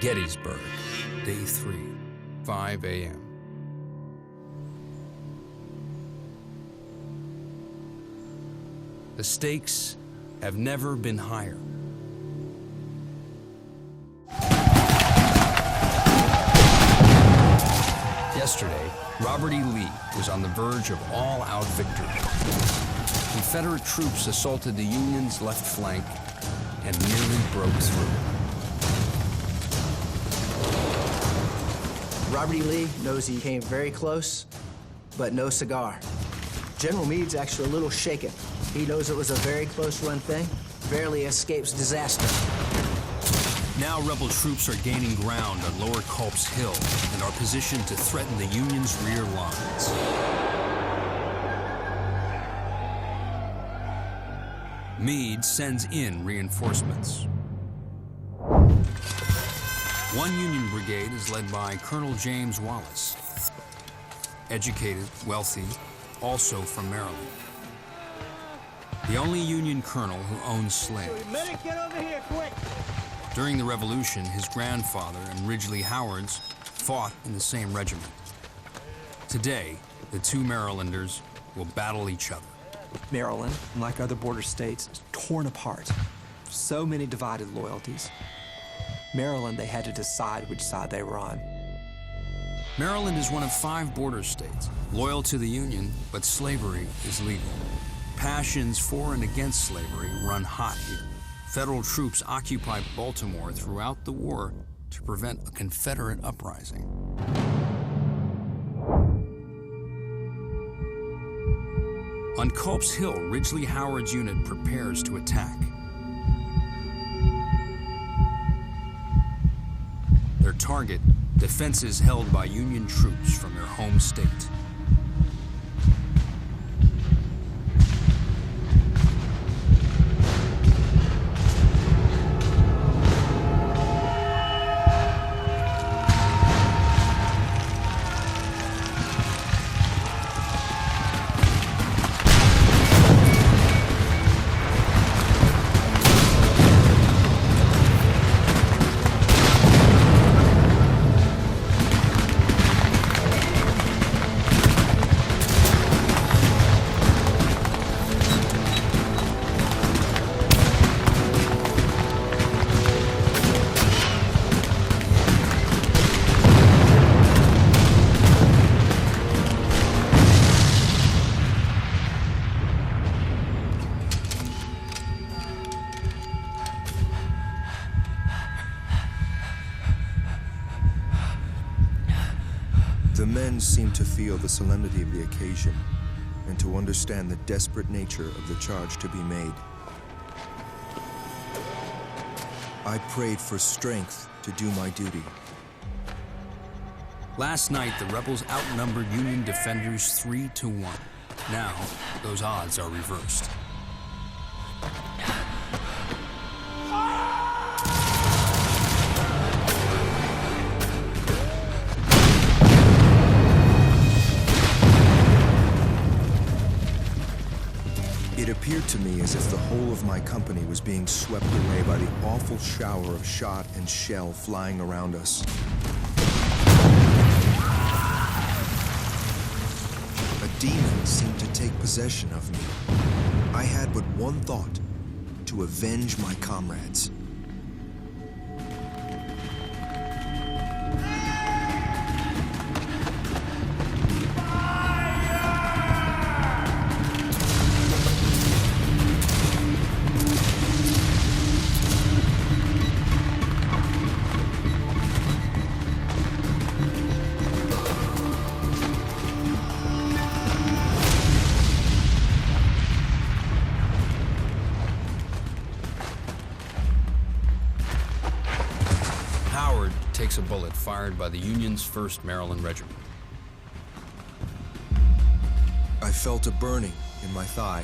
Gettysburg, Day 3, 5 a.m. The stakes have never been higher. Yesterday, Robert E. Lee was on the verge of all-out victory. Confederate troops assaulted the Union's left flank and nearly broke through. Robert E. Lee knows he came very close, but no cigar. General Meade's actually a little shaken. He knows it was a very close-run thing, barely escapes disaster. Now rebel troops are gaining ground on Lower Culp's Hill and are positioned to threaten the Union's rear lines. Meade sends in reinforcements. One Union brigade is led by Colonel James Wallace, educated, wealthy, also from Maryland. The only Union colonel who owns slaves. Medic, get over here, quick! During the Revolution, his grandfather and Ridgely Howard's fought in the same regiment. Today, the two Marylanders will battle each other. Maryland, like other border states, is torn apart. So many divided loyalties. Maryland, they had to decide which side they were on. Maryland is one of 5 border states, loyal to the Union, but slavery is legal. Passions for and against slavery run hot here. Federal troops occupied Baltimore throughout the war to prevent a Confederate uprising. On Culp's Hill, Ridgely Howard's unit prepares to attack. Their target, defenses held by Union troops from their home state. The men seemed to feel the solemnity of the occasion and to understand the desperate nature of the charge to be made. I prayed for strength to do my duty. Last night, the rebels outnumbered Union defenders 3-1. Now, those odds are reversed. It appeared to me as if the whole of my company was being swept away by the awful shower of shot and shell flying around us. A demon seemed to take possession of me. I had but one thought: to avenge my comrades. Takes a bullet fired by the Union's 1st Maryland Regiment. I felt a burning in my thigh,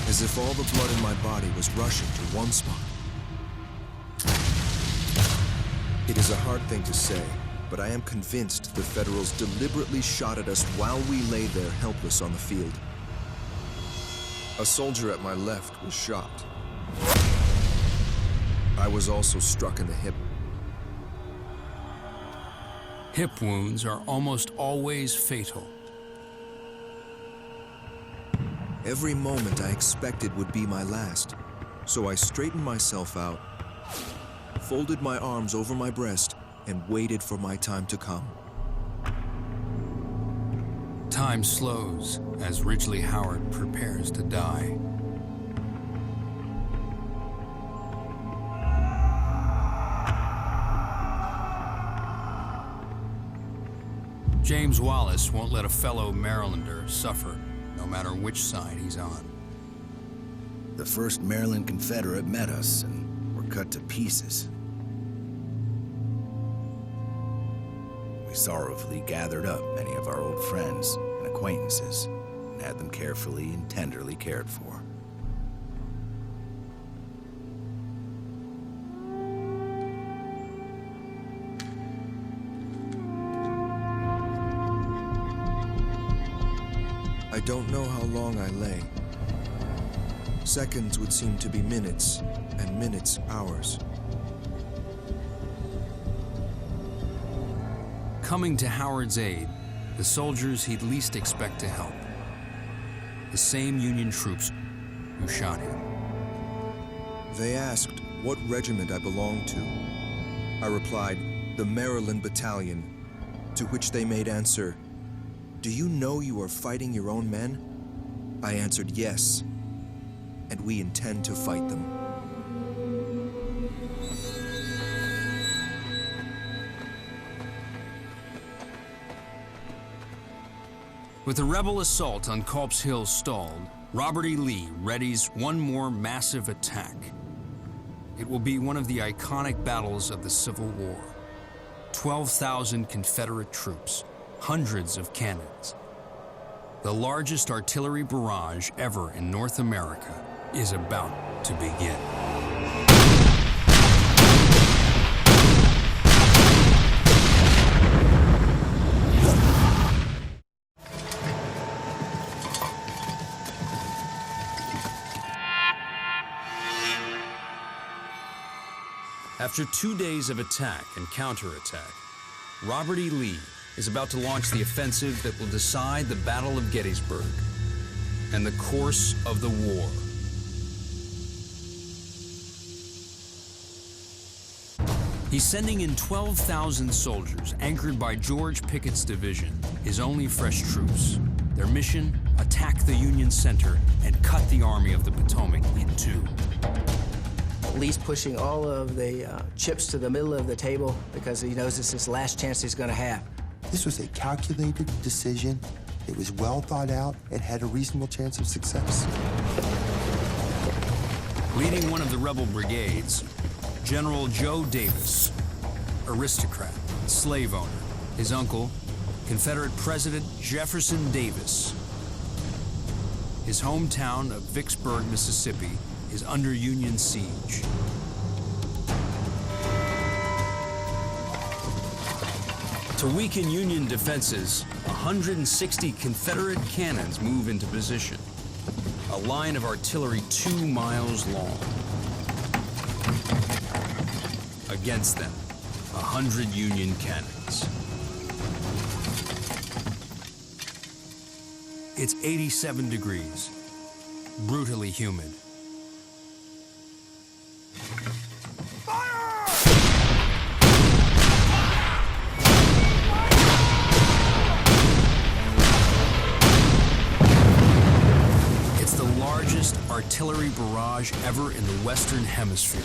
as if all the blood in my body was rushing to one spot. It is a hard thing to say, but I am convinced the Federals deliberately shot at us while we lay there helpless on the field. A soldier at my left was shot. I was also struck in the hip. Hip wounds are almost always fatal. Every moment I expected would be my last, so I straightened myself out, folded my arms over my breast, and waited for my time to come. Time slows as Ridgely Howard prepares to die. James Wallace won't let a fellow Marylander suffer, no matter which side he's on. The 1st Maryland Confederate met us and were cut to pieces. We sorrowfully gathered up many of our old friends and acquaintances and had them carefully and tenderly cared for. I don't know how long I lay. Seconds would seem to be minutes, and minutes hours. Coming to Howard's aid, the soldiers he'd least expect to help. The same Union troops who shot him. They asked what regiment I belonged to. I replied, the Maryland Battalion, to which they made answer, "Do you know you are fighting your own men?" I answered, "Yes, and we intend to fight them." With the rebel assault on Culp's Hill stalled, Robert E. Lee readies one more massive attack. It will be one of the iconic battles of the Civil War. 12,000 Confederate troops, hundreds of cannons. The largest artillery barrage ever in North America is about to begin. After 2 days of attack and counterattack, Robert E. Lee is about to launch the offensive that will decide the Battle of Gettysburg and the course of the war. He's sending in 12,000 soldiers anchored by George Pickett's division, his only fresh troops. Their mission, attack the Union center and cut the Army of the Potomac in two. Lee's pushing all of the chips to the middle of the table because he knows this is the last chance he's going to have. This was a calculated decision. It was well thought out and had a reasonable chance of success. Leading one of the rebel brigades, General Joe Davis, aristocrat, slave owner. His uncle, Confederate President Jefferson Davis. His hometown of Vicksburg, Mississippi, is under Union siege. To weaken Union defenses, 160 Confederate cannons move into position. A line of artillery 2 miles long. Against them, 100 Union cannons. It's 87 degrees, brutally humid. Artillery barrage ever in the Western Hemisphere.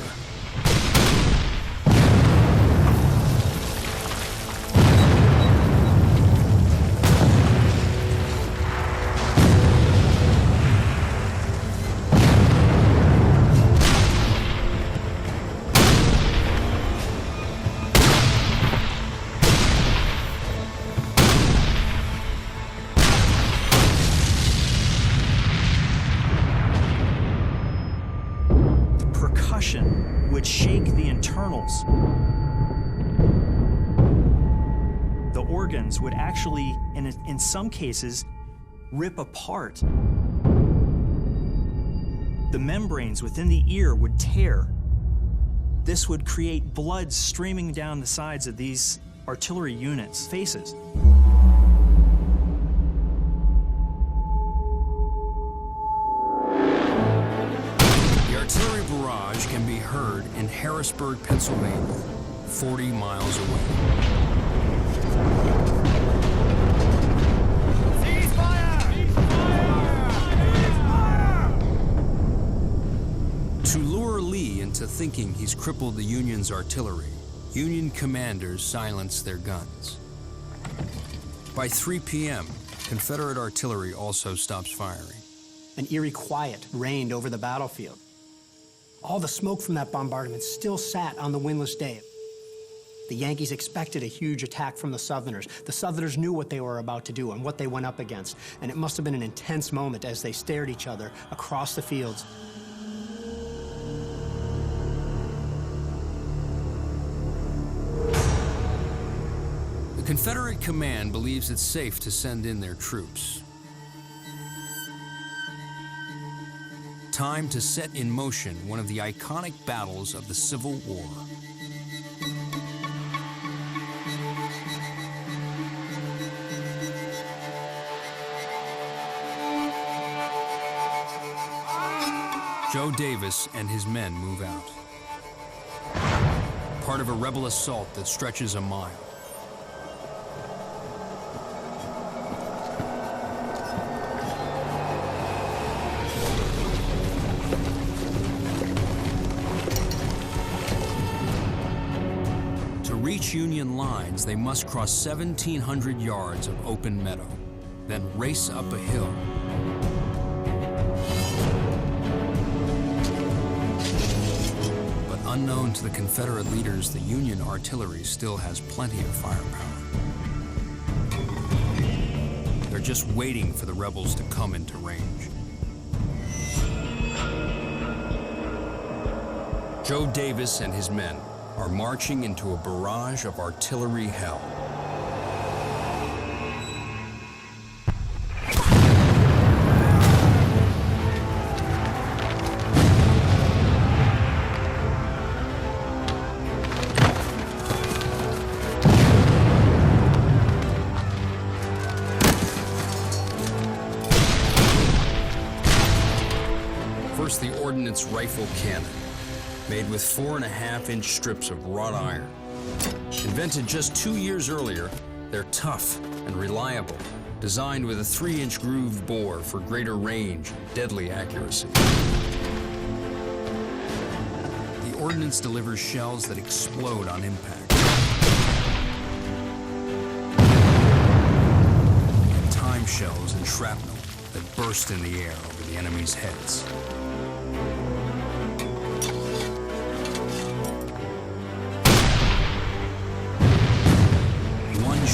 Would shake the internals. The organs would actually, in some cases, rip apart. The membranes within the ear would tear. This would create blood streaming down the sides of these artillery units' faces. The artillery barrage can be heard in Harrisburg, Pennsylvania, 40 miles away. To lure Lee into thinking he's crippled the Union's artillery, Union commanders silence their guns. By 3 p.m., Confederate artillery also stops firing. An eerie quiet reigned over the battlefield. All the smoke from that bombardment still sat on the windless day. The Yankees expected a huge attack from the Southerners. The Southerners knew what they were about to do and what they went up against, and it must have been an intense moment as they stared each other across the fields. The Confederate command believes it's safe to send in their troops. Time to set in motion one of the iconic battles of the Civil War. Joe Davis and his men move out. Part of a rebel assault that stretches a mile. To reach Union lines, they must cross 1,700 yards of open meadow, then race up a hill. But unknown to the Confederate leaders, the Union artillery still has plenty of firepower. They're just waiting for the rebels to come into range. Joe Davis and his men are marching into a barrage of artillery hell. First, the ordnance rifle cannon, made with 4.5-inch strips of wrought iron. Invented just 2 years earlier, they're tough and reliable, designed with a 3-inch grooved bore for greater range and deadly accuracy. The ordnance delivers shells that explode on impact. And time shells and shrapnel that burst in the air over the enemy's heads.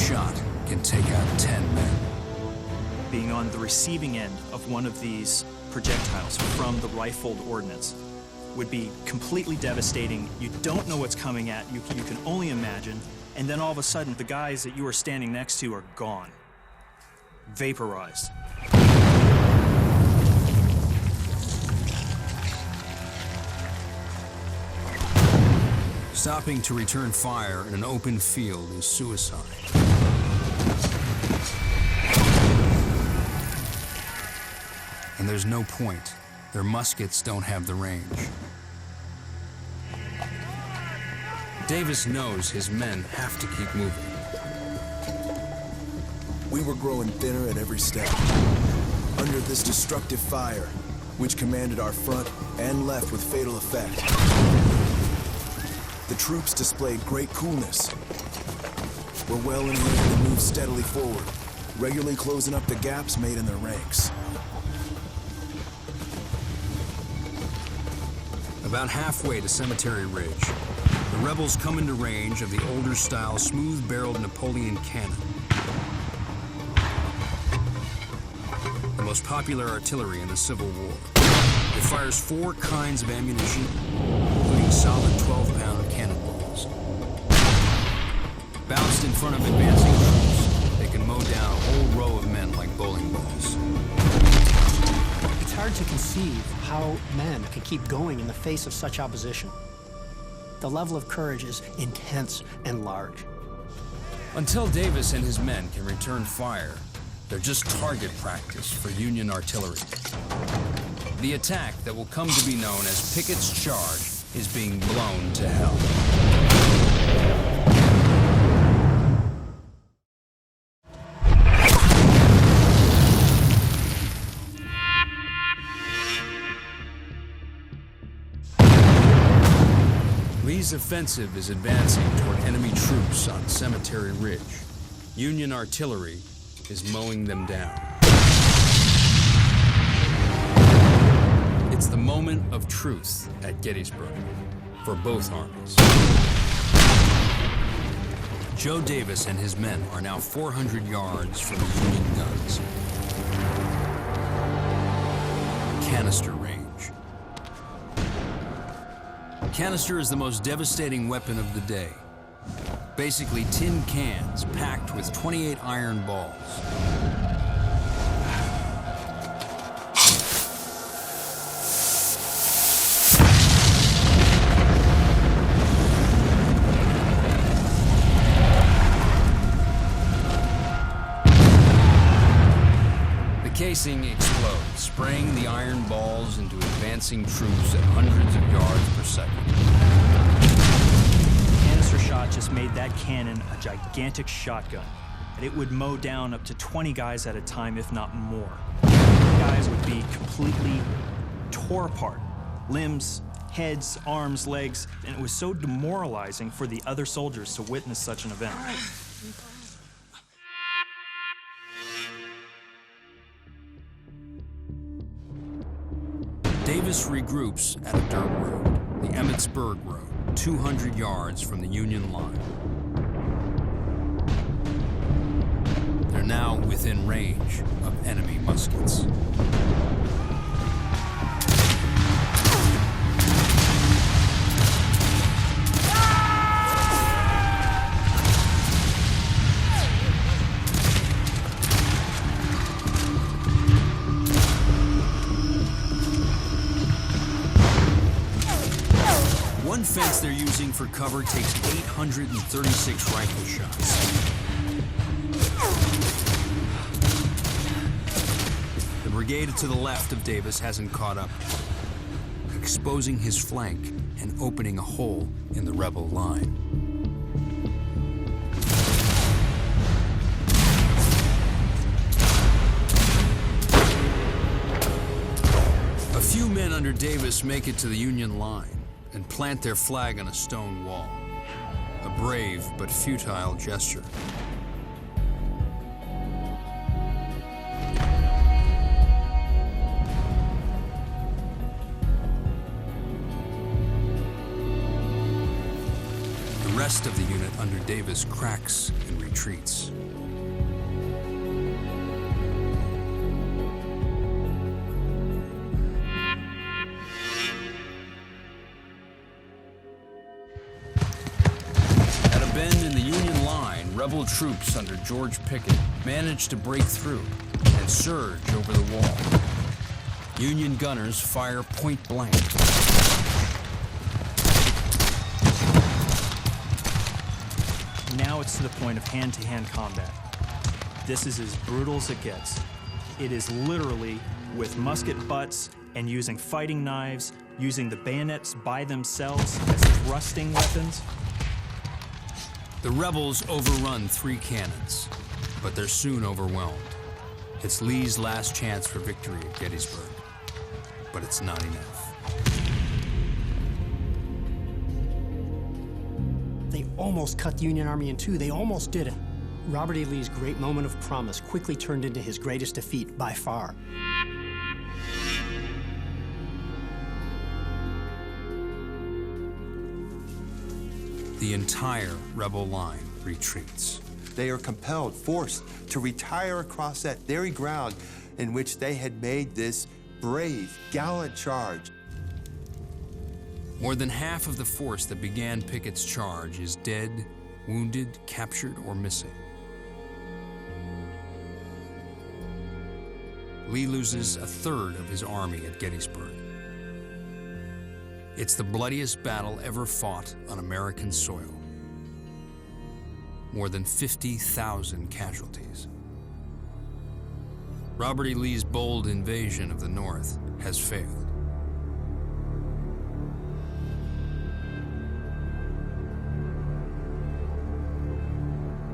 Shot can take out 10 men. Being on the receiving end of one of these projectiles from the rifled ordnance would be completely devastating. You don't know what's coming at you. You can only imagine. And then all of a sudden, the guys that you are standing next to are gone, vaporized. Stopping to return fire in an open field is suicide. And there's no point. Their muskets don't have the range. Davis knows his men have to keep moving. We were growing thinner at every step. Under this destructive fire, which commanded our front and left with fatal effect. The troops displayed great coolness. We're well in range to move steadily forward, regularly closing up the gaps made in their ranks. About halfway to Cemetery Ridge, the rebels come into range of the older-style, smooth-barreled Napoleon cannon. The most popular artillery in the Civil War. It fires 4 kinds of ammunition, including solid 12-pound cannonballs. Bounced in front of advancing troops, they can mow down a whole row of men like bowling balls. It's hard to conceive how men could keep going in the face of such opposition. The level of courage is intense and large. Until Davis and his men can return fire, they're just target practice for Union artillery. The attack that will come to be known as Pickett's Charge is being blown to hell. Lee's offensive is advancing toward enemy troops on Cemetery Ridge. Union artillery is mowing them down. It's the moment of truth at Gettysburg for both armies. Joe Davis and his men are now 400 yards from the Union guns. Canister range. Canister is the most devastating weapon of the day. Basically tin cans packed with 28 iron balls. The casing explodes, spraying the iron balls into advancing troops at hundreds of yards per second. Canister shot just made that cannon a gigantic shotgun, and it would mow down up to 20 guys at a time, if not more. Guys would be completely tore apart, limbs, heads, arms, legs, and it was so demoralizing for the other soldiers to witness such an event. Davis regroups at a dirt road, the Emmetsburg Road, 200 yards from the Union line. They're now within range of enemy muskets. One fence they're using for cover takes 836 rifle shots. The brigade to the left of Davis hasn't caught up, exposing his flank and opening a hole in the rebel line. A few men under Davis make it to the Union line and plant their flag on a stone wall. A brave but futile gesture. The rest of the unit under Davis cracks and retreats. Rebel troops under George Pickett managed to break through and surge over the wall. Union gunners fire point blank. Now it's to the point of hand-to-hand combat. This is as brutal as it gets. It is literally with musket butts and using fighting knives, using the bayonets by themselves as thrusting weapons. The rebels overrun 3 cannons, but they're soon overwhelmed. It's Lee's last chance for victory at Gettysburg, but it's not enough. They almost cut the Union Army in two. They almost did it. Robert E. Lee's great moment of promise quickly turned into his greatest defeat by far. The entire rebel line retreats. They are compelled, forced to retire across that very ground in which they had made this brave, gallant charge. More than half of the force that began Pickett's charge is dead, wounded, captured, or missing. Lee loses a third of his army at Gettysburg. It's the bloodiest battle ever fought on American soil. more than 50,000 casualties. Robert E. Lee's bold invasion of the North has failed.